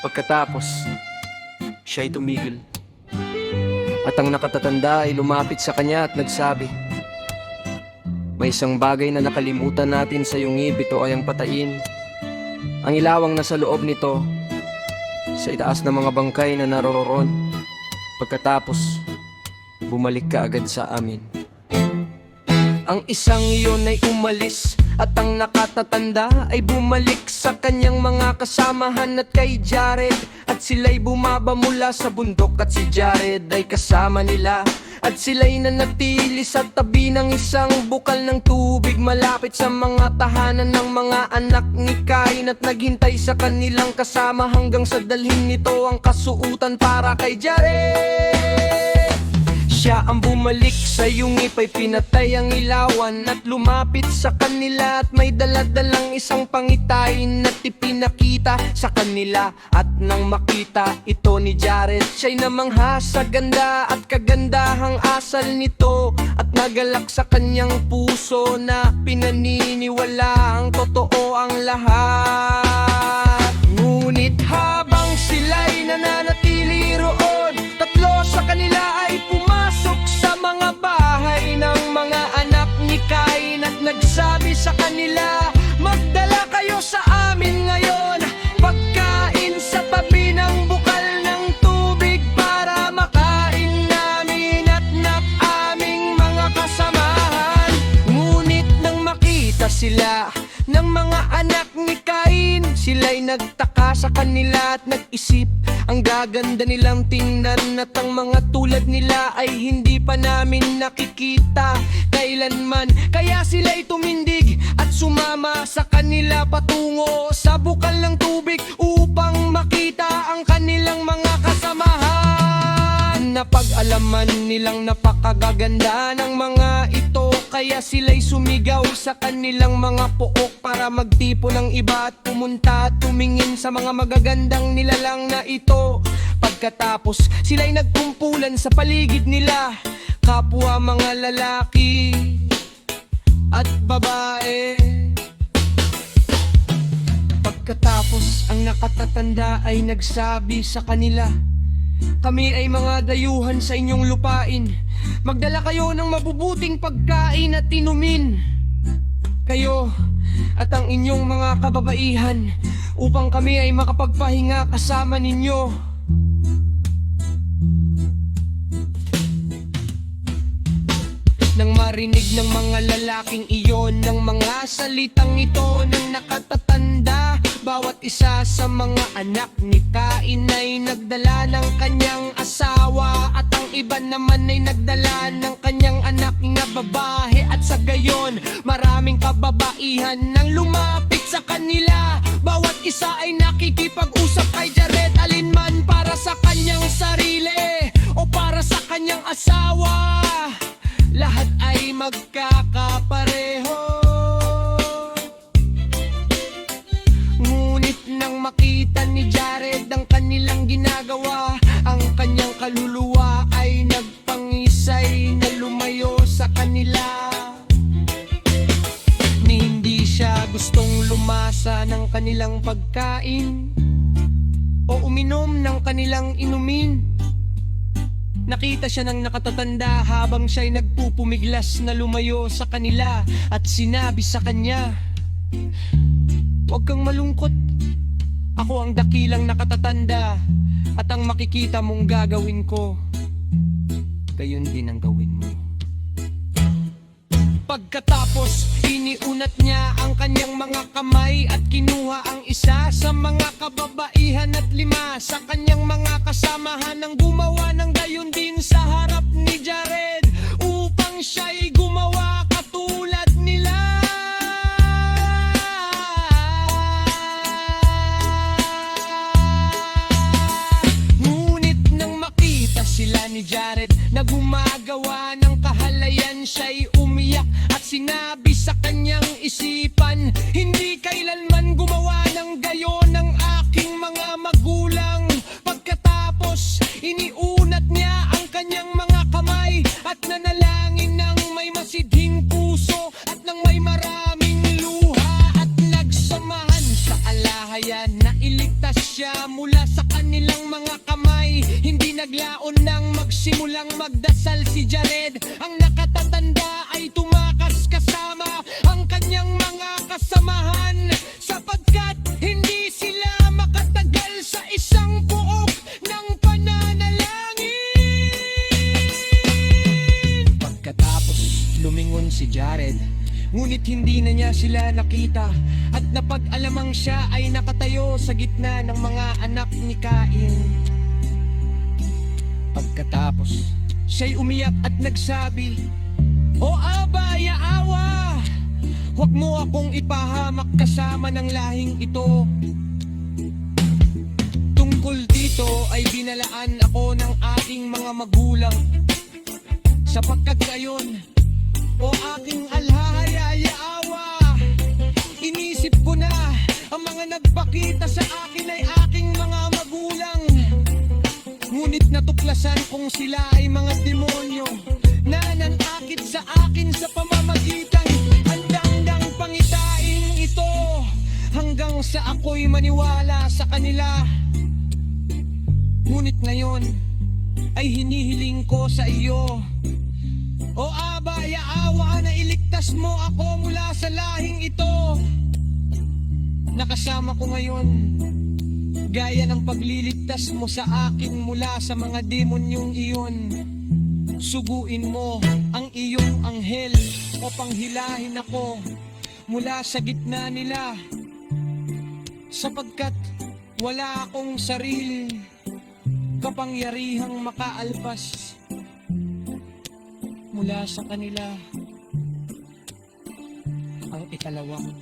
Pagkatapos, siya'y tumigil. At ang nakatatanda ay lumapit sa kanya at nagsabi, "May isang bagay na nakalimutan natin sa iyong ibig, ito ay ang patayin. Ang ilawang nasa loob nito sa itaas ng mga bangkay na naroroon. Pagkatapos, bumalik ka agad sa amin." Ang isang iyon ay umalis at ang nakatatanda ay bumalik sa kanyang mga kasamahan at kay Jared. At sila'y bumaba mula sa bundok at si Jared ay kasama nila. At sila'y nanatili sa tabi ng isang bukal ng tubig malapit sa mga tahanan ng mga anak ni Cain. At naghintay sa kanilang kasama hanggang sa dalhin nito ang kasuutan para kay Jared. Siya ang bumalik sa yungip ay pinatay ang ilawan at lumapit sa kanila at may daladalang isang pangitain at ipinakita sa kanila. At nang makita ito ni Jared, siya'y namangha sa ganda at kagandahang asal nito. At nagalak sa kanyang puso na pinaniniwala ang totoo ang lahat. Ngunit habang sila'y nananatili roon, tatlo sa kanila ay pumasok sa mga bahay ng mga anak ni Cain at nagsabi sa kanila, "Magdala kayo sa amin ngayon pagkain sa tabi ng bukal ng tubig para makain namin at ng aming mga kasamahan." Ngunit nang makita sila ng mga anak ni Cain, sila'y nagtaka sa kanila at nag-isip, "Ang gaganda nilang tingnan at ang mga tulad nila ay hindi pa namin nakikita kailanman." Kaya sila'y tumindig at sumama sa kanila patungo sa bukal ng tubig upang makita ang kanilang mga kasamahan. Napag-alaman nilang napakagaganda ng mga ito, kaya sila'y sumigaw sa kanilang mga pook para magtipo ng iba at pumunta at tumingin sa mga magagandang nilalang na ito. Pagkatapos sila'y nagkumpulan sa paligid nila, kapwa mga lalaki at babae. Pagkatapos ang nakatatanda ay nagsabi sa kanila, "Kami ay mga dayuhan sa inyong lupain. Magdala kayo ng mabubuting pagkain at inumin, kayo at ang inyong mga kababaihan, upang kami ay makapagpahinga kasama ninyo." Nang marinig ng mga lalaking iyon ng mga salitang ito ng nakatatanda, bawat isa sa mga anak ni Cain ay nagdala ng kanyang asawa at ang iba naman ay nagdala ng kanyang anak na babae. At sa gayon, maraming kababaihan nang lumapit sa kanila. Bawat isa ay nakikipag-usap kay Jared, alinman para sa kanyang sarili o para sa kanyang asawa. Lahat ay magkakapareho. Ngunit nang makita ni Jared ang kanilang ginagawa, ang kanyang kaluluwa ay nagpangisay na lumayo sa kanila. Ni hindi siya gustong lumasa ng kanilang pagkain o uminom ng kanilang inumin. Nakita siya ng nakatatanda habang siya'y nagpupumiglas na lumayo sa kanila at sinabi sa kanya, "Huwag kang malungkot. Ako ang dakilang nakatatanda at ang makikita mong gagawin ko, gayon din ang gawin mo." Pagkatapos, iniunat niya ang kanyang mga kamay at kinuha ang isa sa mga kababaihan at 5 sa kanyang mga kasamahan nang gumawa ng gayon din sa harap ni Jared upang siya'y gumawa katulad nila. Ngunit nang makita sila ni Jared na gumagawa ng kahalayan, siya'y umiyak at sinabi sa kanyang isipan, "Hindi kailanman gumawa ng gayon ng aking mga magulang." Pagkatapos, iniunat niya ang kanyang mga kamay at nanalangin ng may masidhing puso at ng may maraming luha at nagsamahan sa alahayan na iligtas siya mula sa naglaon nang magsimulang magdasal si Jared. Ang nakatatanda ay tumakas kasama ang kanyang mga kasamahan, sapagkat hindi sila makatagal sa isang puok ng pananalangin. Pagkatapos lumingon si Jared, ngunit hindi na niya sila nakita, at napag-alamang siya ay nakatayo sa gitna ng mga anak ni Cain. Pagkatapos, siya'y umiyak at nagsabi, "O Aba, Yaawa, huwag mo akong ipahamak kasama ng lahing ito. Tungkol dito ay binalaan ako ng aking mga magulang, sapagkat ngayon, o aking alhaya, Yaawa, inisip ko na ang mga nagpakita sa akin ay aking mga magulang. Ngunit natuklasan kong sila ay mga demonyo na nanakit sa akin sa pamamagitan handang pangitain ito, hanggang sa ako'y maniwala sa kanila. Ngunit ngayon ay hinihiling ko sa iyo, o Aba, Yaawa, na iligtas mo ako mula sa lahing ito. Nakasama ko ngayon, gaya ng pagliligtas mo sa akin mula sa mga demonyong iyon. Suguin mo ang iyong anghel o panghilahin ako mula sa gitna nila, sapagkat wala akong sarili kapangyarihang makaalpas mula sa kanila." Ang ikalawang